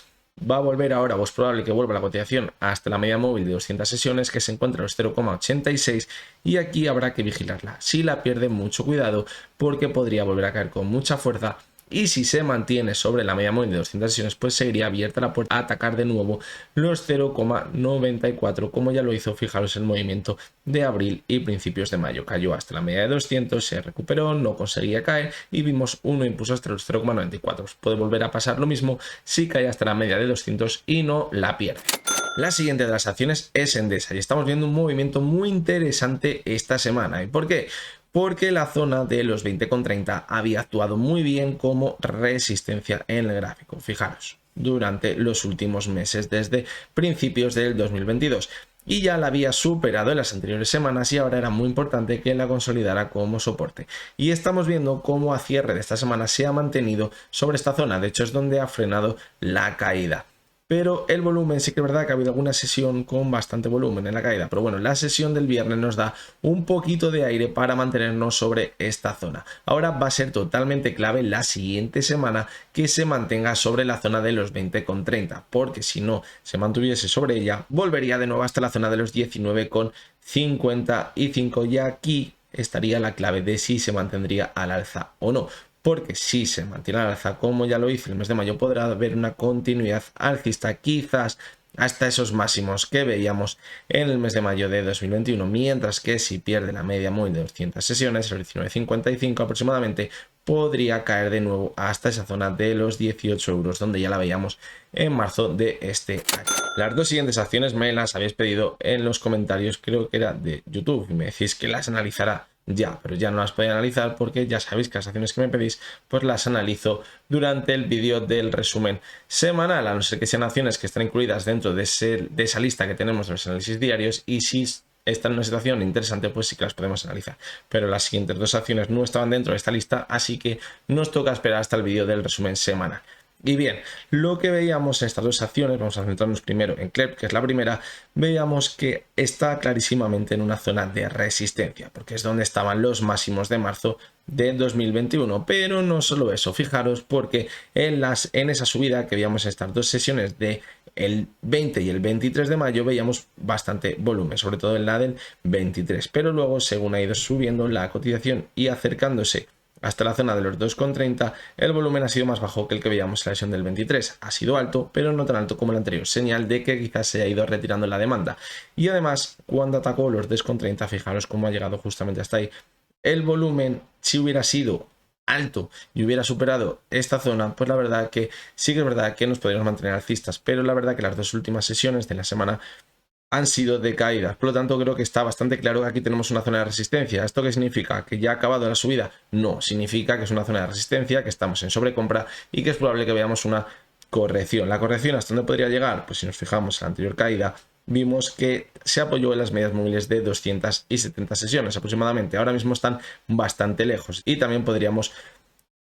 Va a volver ahora, o es probable que vuelva la cotización hasta la media móvil de 200 sesiones que se encuentra en los 0,86 y aquí habrá que vigilarla. Si la pierde, mucho cuidado porque podría volver a caer con mucha fuerza y si se mantiene sobre la media móvil de 200 sesiones pues seguiría abierta la puerta a atacar de nuevo los 0,94 como ya lo hizo, fijaros, el movimiento de abril y principios de mayo. Cayó hasta la media de 200, se recuperó, no conseguía caer y vimos un impulso hasta los 0,94. Puede volver a pasar lo mismo si cae hasta la media de 200 y no la pierde. La siguiente de las acciones es Endesa y estamos viendo un movimiento muy interesante esta semana. ¿Y por qué? Porque la zona de los 20,30 había actuado muy bien como resistencia en el gráfico. Fijaros, durante los últimos meses desde principios del 2022 y ya la había superado en las anteriores semanas y ahora era muy importante que la consolidara como soporte. Y estamos viendo cómo a cierre de esta semana se ha mantenido sobre esta zona, de hecho es donde ha frenado la caída. Pero el volumen, sí que es verdad que ha habido alguna sesión con bastante volumen en la caída, pero bueno, la sesión del viernes nos da un poquito de aire para mantenernos sobre esta zona. Ahora va a ser totalmente clave la siguiente semana que se mantenga sobre la zona de los 20,30, porque si no se mantuviese sobre ella, volvería de nuevo hasta la zona de los 19,55 y aquí estaría la clave de si se mantendría al alza o no. Porque si se mantiene al alza como ya lo hizo el mes de mayo, podrá haber una continuidad alcista quizás hasta esos máximos que veíamos en el mes de mayo de 2021, mientras que si pierde la media móvil de 200 sesiones, los 19,55 aproximadamente, podría caer de nuevo hasta esa zona de los 18 euros, donde ya la veíamos en marzo de este año. Las dos siguientes acciones me las habéis pedido en los comentarios, creo que era de YouTube, y me decís que las analizará ya, pero ya no las podía analizar porque ya sabéis que las acciones que me pedís pues las analizo durante el vídeo del resumen semanal, a no ser que sean acciones que están incluidas dentro de esa lista que tenemos de los análisis diarios y si están en una situación interesante pues sí que las podemos analizar, pero las siguientes dos acciones no estaban dentro de esta lista, así que nos toca esperar hasta el vídeo del resumen semanal. Y bien, lo que veíamos en estas dos acciones, vamos a centrarnos primero en CLEP, que es la primera, veíamos que está clarísimamente en una zona de resistencia, porque es donde estaban los máximos de marzo de 2021, pero no solo eso, fijaros porque en esa subida que veíamos en estas dos sesiones de el 20 y el 23 de mayo veíamos bastante volumen, sobre todo en la del 23, pero luego según ha ido subiendo la cotización y acercándose hasta la zona de los 2,30, el volumen ha sido más bajo que el que veíamos en la sesión del 23. Ha sido alto, pero no tan alto como el anterior, señal de que quizás se haya ido retirando la demanda. Y además, cuando atacó los 2,30, fijaros cómo ha llegado justamente hasta ahí. El volumen, si hubiera sido alto y hubiera superado esta zona, pues la verdad que sí que es verdad que nos podríamos mantener alcistas, pero la verdad que las dos últimas sesiones de la semana han sido de caídas. Por lo tanto, creo que está bastante claro que aquí tenemos una zona de resistencia. ¿Esto qué significa? ¿Que ya ha acabado la subida? No, significa que es una zona de resistencia, que estamos en sobrecompra y que es probable que veamos una corrección. ¿La corrección hasta dónde podría llegar? Pues si nos fijamos en la anterior caída, vimos que se apoyó en las medias móviles de 270 sesiones aproximadamente. Ahora mismo están bastante lejos y también podríamos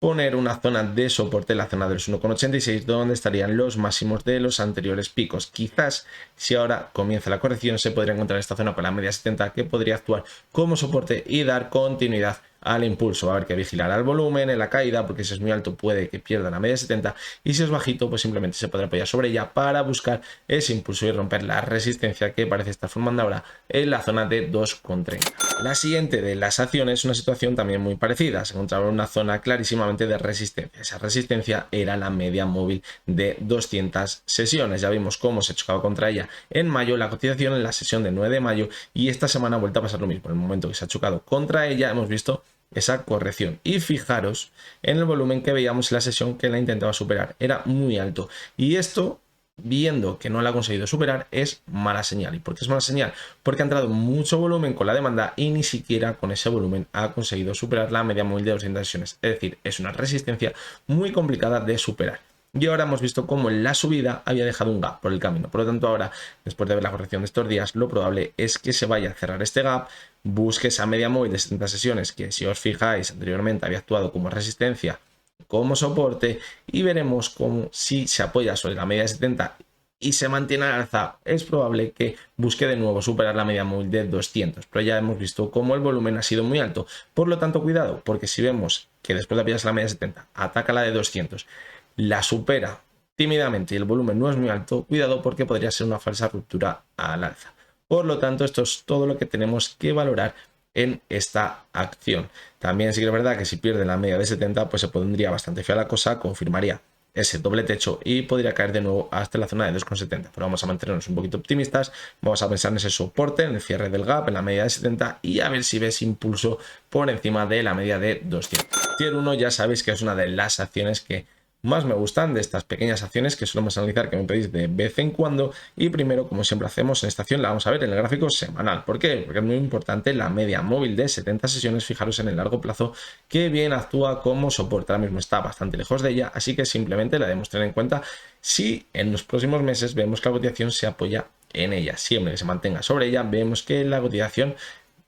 poner una zona de soporte en la zona de los 1,86 donde estarían los máximos de los anteriores picos. Quizás si ahora comienza la corrección se podría encontrar esta zona con la media 70 que podría actuar como soporte y dar continuidad al impulso. Va a haber que vigilar al volumen en la caída porque si es muy alto puede que pierda la media 70 y si es bajito pues simplemente se podrá apoyar sobre ella para buscar ese impulso y romper la resistencia que parece estar formando ahora en la zona de 2,30. La siguiente de las acciones es una situación también muy parecida. Se encontraba en una zona clarísimamente de resistencia. Esa resistencia era la media móvil de 200 sesiones. Ya vimos cómo se chocaba contra ella en mayo, la cotización en la sesión del 9 de mayo y esta semana ha vuelto a pasar lo mismo. En el momento que se ha chocado contra ella hemos visto esa corrección y fijaros en el volumen que veíamos en la sesión que la intentaba superar, era muy alto y esto, viendo que no la ha conseguido superar, es mala señal. ¿Y por qué es mala señal? Porque ha entrado mucho volumen con la demanda y ni siquiera con ese volumen ha conseguido superar la media móvil de 200 sesiones, es decir, es una resistencia muy complicada de superar. Y ahora hemos visto cómo en la subida había dejado un gap por el camino. Por lo tanto, ahora, después de ver la corrección de estos días, lo probable es que se vaya a cerrar este gap, busque esa media móvil de 70 sesiones que, si os fijáis, anteriormente había actuado como resistencia, como soporte, y veremos cómo, si se apoya sobre la media de 70 y se mantiene al alza, es probable que busque de nuevo superar la media móvil de 200, pero ya hemos visto cómo el volumen ha sido muy alto. Por lo tanto, cuidado, porque si vemos que después de apoyarse la media de 70 ataca la de 200, la supera tímidamente y el volumen no es muy alto, cuidado porque podría ser una falsa ruptura al alza. Por lo tanto, esto es todo lo que tenemos que valorar en esta acción. También sí que es verdad que si pierde la media de 70, pues se pondría bastante fea la cosa, confirmaría ese doble techo y podría caer de nuevo hasta la zona de 2,70. Pero vamos a mantenernos un poquito optimistas, vamos a pensar en ese soporte, en el cierre del gap, en la media de 70 y a ver si ves impulso por encima de la media de 200. Tier 1 ya sabéis que es una de las acciones que más me gustan de estas pequeñas acciones que solemos analizar, que me pedís de vez en cuando. Y primero, como siempre hacemos en esta acción, la vamos a ver en el gráfico semanal. ¿Por qué? Porque es muy importante la media móvil de 70 sesiones. Fijaros en el largo plazo que bien actúa como soporte. Ahora mismo está bastante lejos de ella, así que simplemente la debemos tener en cuenta si en los próximos meses vemos que la cotización se apoya en ella. Siempre que se mantenga sobre ella, vemos que la cotización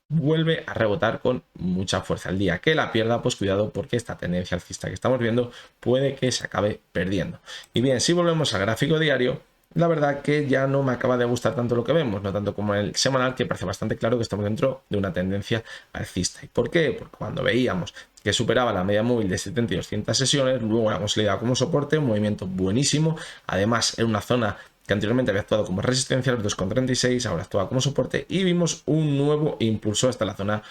vuelve a rebotar con mucha fuerza. El día que la pierda, pues cuidado porque esta tendencia alcista que estamos viendo puede que se acabe perdiendo. Y bien, si volvemos al gráfico diario, la verdad que ya no me acaba de gustar tanto lo que vemos, no tanto como el semanal, que parece bastante claro que estamos dentro de una tendencia alcista. ¿Y por qué? Porque cuando veíamos que superaba la media móvil de 70 y 200 sesiones, luego la consolidaba como soporte, un movimiento buenísimo, además en una zona que anteriormente había actuado como resistencia a los 2,36, ahora actúa como soporte y vimos un nuevo impulso hasta la zona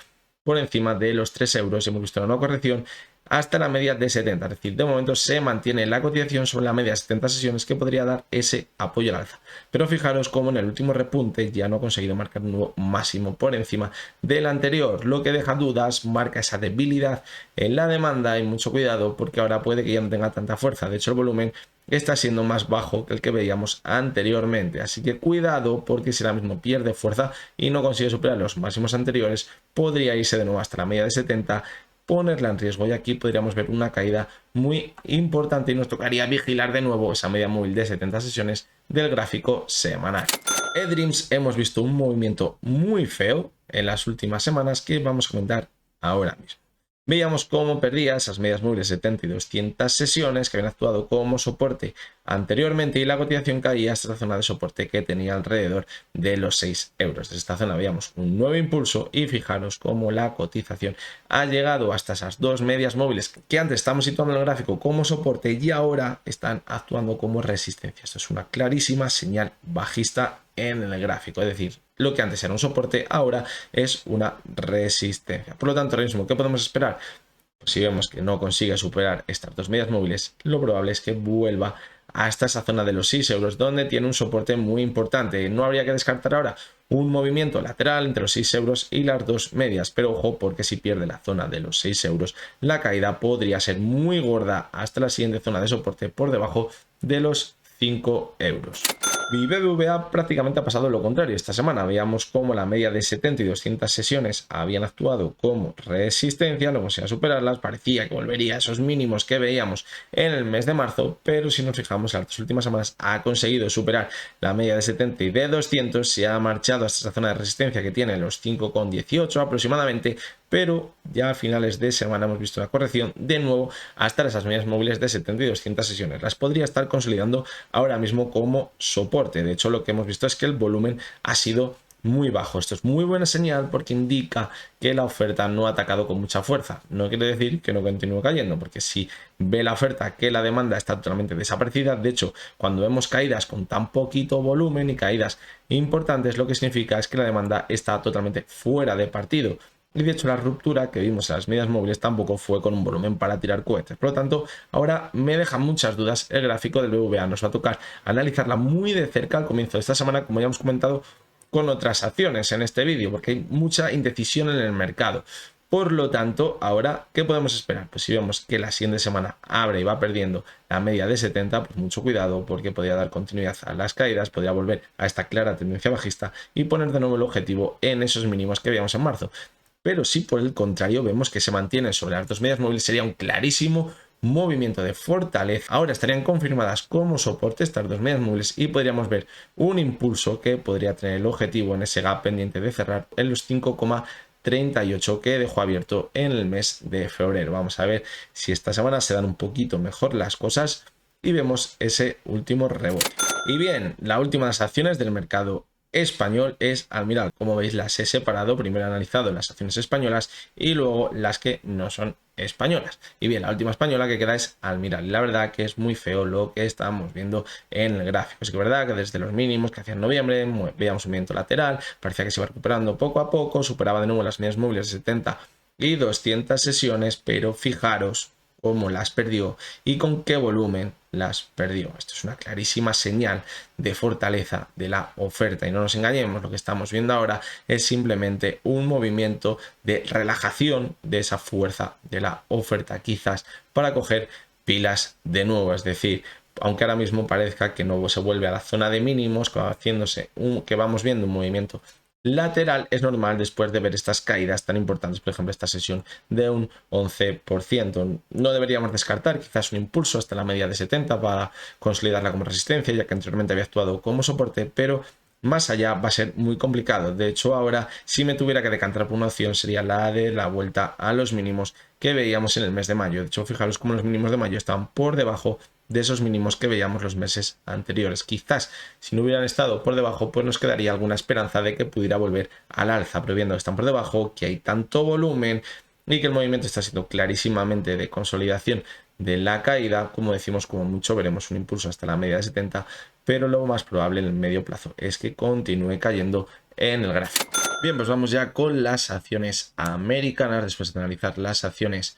por encima de los 3 euros. Hemos visto una nueva corrección hasta la media de 70, es decir, de momento se mantiene la cotización sobre la media de 70 sesiones que podría dar ese apoyo al alza. Pero fijaros cómo en el último repunte ya no ha conseguido marcar un nuevo máximo por encima del anterior, lo que deja dudas, marca esa debilidad en la demanda y mucho cuidado porque ahora puede que ya no tenga tanta fuerza. De hecho, el volumen está siendo más bajo que el que veíamos anteriormente, así que cuidado porque si ahora mismo pierde fuerza y no consigue superar los máximos anteriores, podría irse de nuevo hasta la media de 70, ponerla en riesgo y aquí podríamos ver una caída muy importante y nos tocaría vigilar de nuevo esa media móvil de 70 sesiones del gráfico semanal. eDreams hemos visto un movimiento muy feo en las últimas semanas que vamos a comentar ahora mismo. Veíamos cómo perdía esas medias móviles 70 y 200 sesiones que habían actuado como soporte anteriormente y la cotización caía hasta la zona de soporte que tenía alrededor de los 6 euros. Desde esta zona veíamos un nuevo impulso y fijaros cómo la cotización ha llegado hasta esas dos medias móviles que antes estamos situando en el gráfico como soporte y ahora están actuando como resistencia. Esto es una clarísima señal bajista en el gráfico, es decir, lo que antes era un soporte ahora es una resistencia. Por lo tanto, ahora mismo, ¿qué podemos esperar? Si vemos que no consigue superar estas dos medias móviles, lo probable es que vuelva hasta esa zona de los 6 euros, donde tiene un soporte muy importante. No habría que descartar ahora un movimiento lateral entre los 6 euros y las dos medias, pero ojo, porque si pierde la zona de los 6 euros, la caída podría ser muy gorda hasta la siguiente zona de soporte por debajo de los 5 euros. Mi BBVA prácticamente ha pasado lo contrario. Esta semana veíamos cómo la media de 70 y 200 sesiones habían actuado como resistencia, no conseguía superarlas, parecía que volvería a esos mínimos que veíamos en el mes de marzo, pero si nos fijamos, las dos últimas semanas ha conseguido superar la media de 70 y de 200, se ha marchado hasta esa zona de resistencia que tiene los 5,18 aproximadamente, pero ya a finales de semana hemos visto una corrección de nuevo hasta esas medias móviles de 70 y 200 sesiones. Las podría estar consolidando ahora mismo como soporte. De hecho, lo que hemos visto es que el volumen ha sido muy bajo. Esto es muy buena señal porque indica que la oferta no ha atacado con mucha fuerza. No quiere decir que no continúe cayendo, porque si ve la oferta que la demanda está totalmente desaparecida, de hecho, cuando vemos caídas con tan poquito volumen y caídas importantes, lo que significa es que la demanda está totalmente fuera de partido. Y de hecho la ruptura que vimos en las medias móviles tampoco fue con un volumen para tirar cohetes. Por lo tanto, ahora me deja muchas dudas el gráfico del BBVA. Nos va a tocar analizarla muy de cerca al comienzo de esta semana, como ya hemos comentado con otras acciones en este vídeo, porque hay mucha indecisión en el mercado. Por lo tanto, ahora, ¿qué podemos esperar? Pues si vemos que la siguiente semana abre y va perdiendo la media de 70, pues mucho cuidado porque podría dar continuidad a las caídas, podría volver a esta clara tendencia bajista y poner de nuevo el objetivo en esos mínimos que veíamos en marzo. Pero si por el contrario vemos que se mantiene sobre las dos medias móviles, sería un clarísimo movimiento de fortaleza. Ahora estarían confirmadas como soporte estas dos medias móviles y podríamos ver un impulso que podría tener el objetivo en ese gap pendiente de cerrar en los 5,38 que dejó abierto en el mes de febrero. Vamos a ver si esta semana se dan un poquito mejor las cosas y vemos ese último rebote. Y bien, la última de las acciones del mercado español es Almiral. Como veis, las he separado, primero he analizado las acciones españolas y luego las que no son españolas. Y bien, la última española que queda es Almiral. Y la verdad que es muy feo lo que estamos viendo en el gráfico. Es que verdad que desde los mínimos que hacía en noviembre veíamos un movimiento lateral, parecía que se iba recuperando poco a poco, superaba de nuevo las medias móviles de 70 y 200 sesiones, pero fijaros cómo las perdió y con qué volumen las perdió. Esto es una clarísima señal de fortaleza de la oferta y no nos engañemos, lo que estamos viendo ahora es simplemente un movimiento de relajación de esa fuerza de la oferta, quizás para coger pilas de nuevo, es decir, aunque ahora mismo parezca que no se vuelve a la zona de mínimos, que vamos viendo un movimiento lateral, es normal después de ver estas caídas tan importantes, por ejemplo esta sesión de un 11%. No deberíamos descartar quizás un impulso hasta la media de 70 para consolidarla como resistencia, ya que anteriormente había actuado como soporte, pero más allá va a ser muy complicado. De hecho, ahora si me tuviera que decantar por una opción sería la de la vuelta a los mínimos que veíamos en el mes de mayo. De hecho, fijaros cómo los mínimos de mayo estaban por debajo de esos mínimos que veíamos los meses anteriores. Quizás si no hubieran estado por debajo, pues nos quedaría alguna esperanza de que pudiera volver al alza, pero viendo que están por debajo, que hay tanto volumen y que el movimiento está siendo clarísimamente de consolidación de la caída, como decimos, como mucho veremos un impulso hasta la media de 70, pero lo más probable en el medio plazo es que continúe cayendo en el gráfico. Bien, pues vamos ya con las acciones americanas, después de analizar las acciones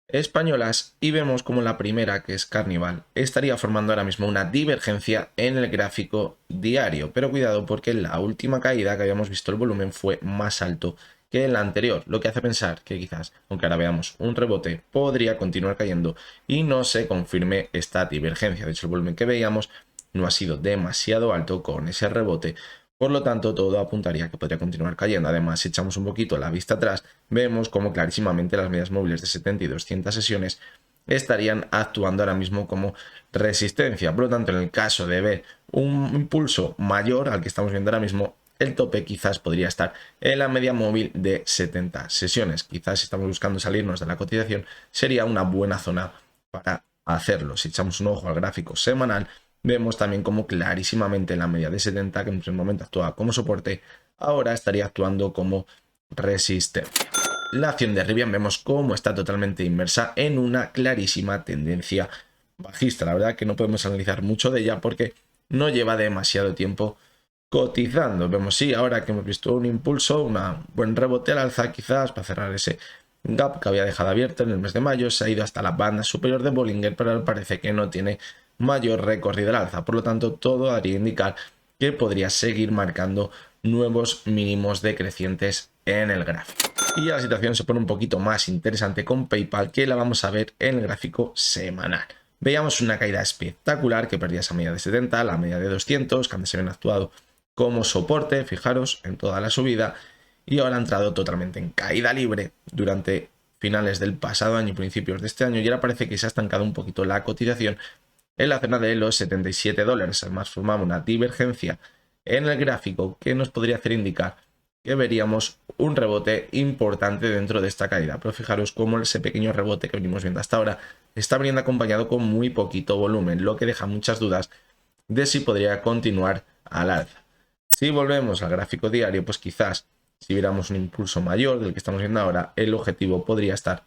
españolas, y vemos como la primera, que es Carnival, estaría formando ahora mismo una divergencia en el gráfico diario, pero cuidado porque en la última caída que habíamos visto el volumen fue más alto que en la anterior, lo que hace pensar que quizás, aunque ahora veamos un rebote, podría continuar cayendo y no se confirme esta divergencia. De hecho, el volumen que veíamos no ha sido demasiado alto con ese rebote. Por lo tanto, todo apuntaría a que podría continuar cayendo. Además, si echamos un poquito la vista atrás, vemos como clarísimamente las medias móviles de 70 y 200 sesiones estarían actuando ahora mismo como resistencia. Por lo tanto, en el caso de ver un impulso mayor al que estamos viendo ahora mismo, el tope quizás podría estar en la media móvil de 70 sesiones. Quizás si estamos buscando salirnos de la cotización, sería una buena zona para hacerlo. Si echamos un ojo al gráfico semanal, vemos también como clarísimamente la media de 70, que en un momento actuaba como soporte, ahora estaría actuando como resistencia. La acción de Rivian vemos cómo está totalmente inmersa en una clarísima tendencia bajista. La verdad que no podemos analizar mucho de ella porque no lleva demasiado tiempo cotizando. Vemos sí, ahora que hemos visto un impulso, un buen rebote al alza quizás para cerrar ese gap que había dejado abierto en el mes de mayo, se ha ido hasta la banda superior de Bollinger, pero parece que no tiene mayor recorrido al alza. Por lo tanto, todo haría indicar que podría seguir marcando nuevos mínimos decrecientes en el gráfico. Y la situación se pone un poquito más interesante con PayPal, que la vamos a ver en el gráfico semanal. Veíamos una caída espectacular que perdía esa media de 70, la media de 200, que antes se habían actuado como soporte, fijaros, en toda la subida, y ahora ha entrado totalmente en caída libre durante finales del pasado año y principios de este año, y ahora parece que se ha estancado un poquito la cotización en la zona de los $77. Además formaba una divergencia en el gráfico que nos podría hacer indicar que veríamos un rebote importante dentro de esta caída. Pero fijaros cómo ese pequeño rebote que venimos viendo hasta ahora está viniendo acompañado con muy poquito volumen, lo que deja muchas dudas de si podría continuar al alza. Si volvemos al gráfico diario, pues quizás si viéramos un impulso mayor del que estamos viendo ahora, el objetivo podría estar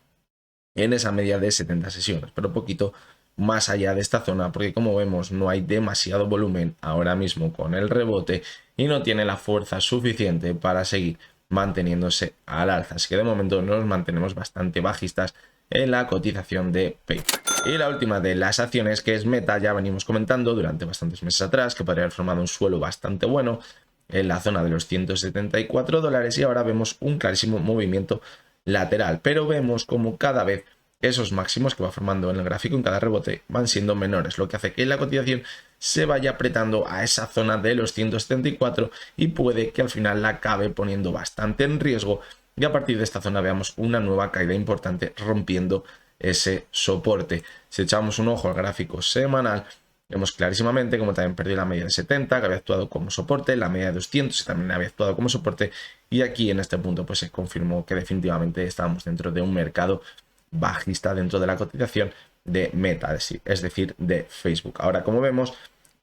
en esa media de 70 sesiones, pero poquito más allá de esta zona, porque como vemos no hay demasiado volumen ahora mismo con el rebote y no tiene la fuerza suficiente para seguir manteniéndose al alza. Así que de momento nos mantenemos bastante bajistas en la cotización de PayPal. Y la última de las acciones, que es Meta, ya venimos comentando durante bastantes meses atrás que podría haber formado un suelo bastante bueno en la zona de los $174 y ahora vemos un clarísimo movimiento lateral, pero vemos como cada vez esos máximos que va formando en el gráfico en cada rebote van siendo menores, lo que hace que la cotización se vaya apretando a esa zona de los 174 y puede que al final la acabe poniendo bastante en riesgo y a partir de esta zona veamos una nueva caída importante rompiendo ese soporte. Si echamos un ojo al gráfico semanal, vemos clarísimamente como también perdió la media de 70, que había actuado como soporte, la media de 200 también había actuado como soporte, y aquí en este punto pues se confirmó que definitivamente estábamos dentro de un mercado bajista dentro de la cotización de Meta, es decir, de Facebook. Ahora, como vemos,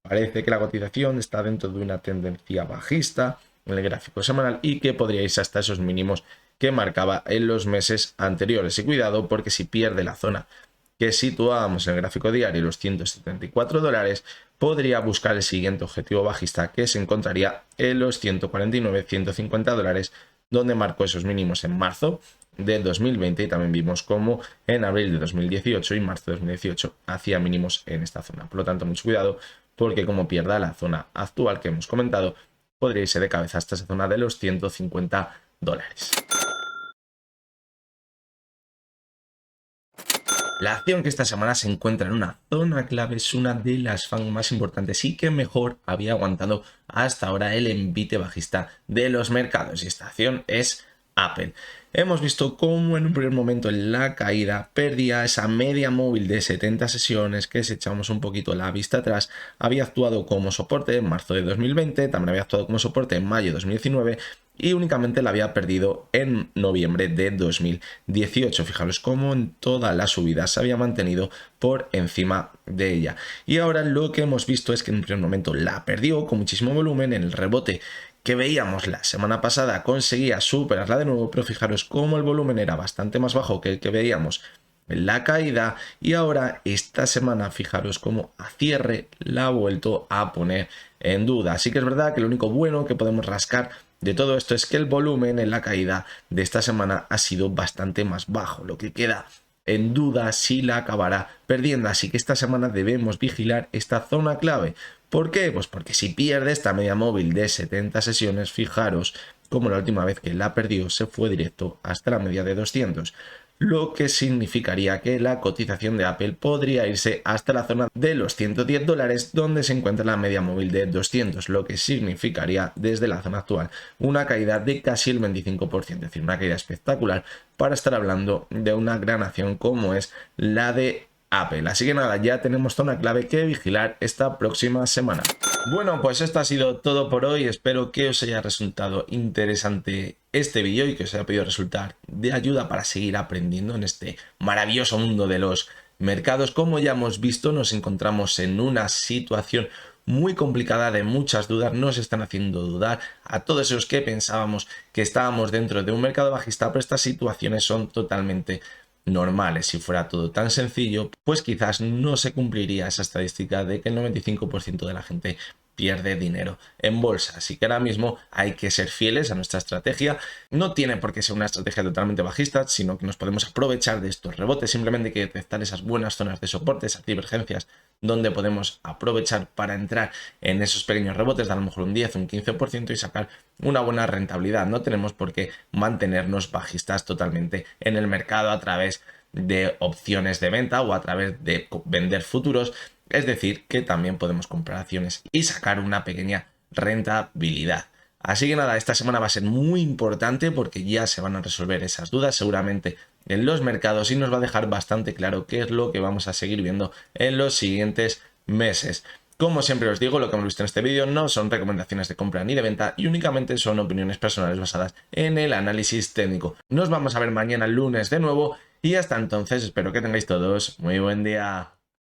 parece que la cotización está dentro de una tendencia bajista en el gráfico semanal y que podría irse hasta esos mínimos que marcaba en los meses anteriores. Y cuidado, porque si pierde la zona que situábamos en el gráfico diario, los $174, podría buscar el siguiente objetivo bajista, que se encontraría en los $149-150, donde marcó esos mínimos en marzo de 2020 y también vimos como en abril de 2018 y marzo de 2018 hacía mínimos en esta zona. Por lo tanto, mucho cuidado, porque como pierda la zona actual que hemos comentado, podría irse de cabeza hasta esa zona de los $150. La acción que esta semana se encuentra en una zona clave es una de las FANG más importantes y que mejor había aguantado hasta ahora el envite bajista de los mercados, y esta acción es Apple. Hemos visto cómo en un primer momento en la caída perdía esa media móvil de 70 sesiones que, si echamos un poquito la vista atrás, había actuado como soporte en marzo de 2020, también había actuado como soporte en mayo de 2019 y únicamente la había perdido en noviembre de 2018. Fijaros cómo en toda la subida se había mantenido por encima de ella. Y ahora lo que hemos visto es que en un primer momento la perdió con muchísimo volumen. En el rebote que veíamos la semana pasada conseguía superarla de nuevo, pero fijaros cómo el volumen era bastante más bajo que el que veíamos en la caída, y ahora esta semana fijaros cómo a cierre la ha vuelto a poner en duda. Así que es verdad que lo único bueno que podemos rascar de todo esto es que el volumen en la caída de esta semana ha sido bastante más bajo, lo que queda en duda si la acabará perdiendo. Así que esta semana debemos vigilar esta zona clave. ¿Por qué? Pues porque si pierde esta media móvil de 70 sesiones, fijaros como la última vez que la perdió se fue directo hasta la media de 200. Lo que significaría que la cotización de Apple podría irse hasta la zona de los $110, donde se encuentra la media móvil de 200, lo que significaría desde la zona actual una caída de casi el 25%, es decir, una caída espectacular para estar hablando de una gran acción como es la de Apple. Así que nada, ya tenemos zona clave que vigilar esta próxima semana. Bueno, pues esto ha sido todo por hoy. Espero que os haya resultado interesante este vídeo y que os haya podido resultar de ayuda para seguir aprendiendo en este maravilloso mundo de los mercados. Como ya hemos visto, nos encontramos en una situación muy complicada, de muchas dudas. Nos están haciendo dudar a todos esos que pensábamos que estábamos dentro de un mercado bajista, pero estas situaciones son totalmente normales. Si fuera todo tan sencillo, pues quizás no se cumpliría esa estadística de que el 95% de la gente pierde dinero en bolsa. Así que ahora mismo hay que ser fieles a nuestra estrategia. No tiene por qué ser una estrategia totalmente bajista, sino que nos podemos aprovechar de estos rebotes. Simplemente hay que detectar esas buenas zonas de soporte, esas divergencias, donde podemos aprovechar para entrar en esos pequeños rebotes de a lo mejor un 10 o un 15% y sacar una buena rentabilidad. No tenemos por qué mantenernos bajistas totalmente en el mercado a través de opciones de venta o a través de vender futuros. Es decir, que también podemos comprar acciones y sacar una pequeña rentabilidad. Así que nada, esta semana va a ser muy importante porque ya se van a resolver esas dudas seguramente en los mercados y nos va a dejar bastante claro qué es lo que vamos a seguir viendo en los siguientes meses. Como siempre os digo, lo que hemos visto en este vídeo no son recomendaciones de compra ni de venta y únicamente son opiniones personales basadas en el análisis técnico. Nos vamos a ver mañana lunes de nuevo y hasta entonces espero que tengáis todos muy buen día.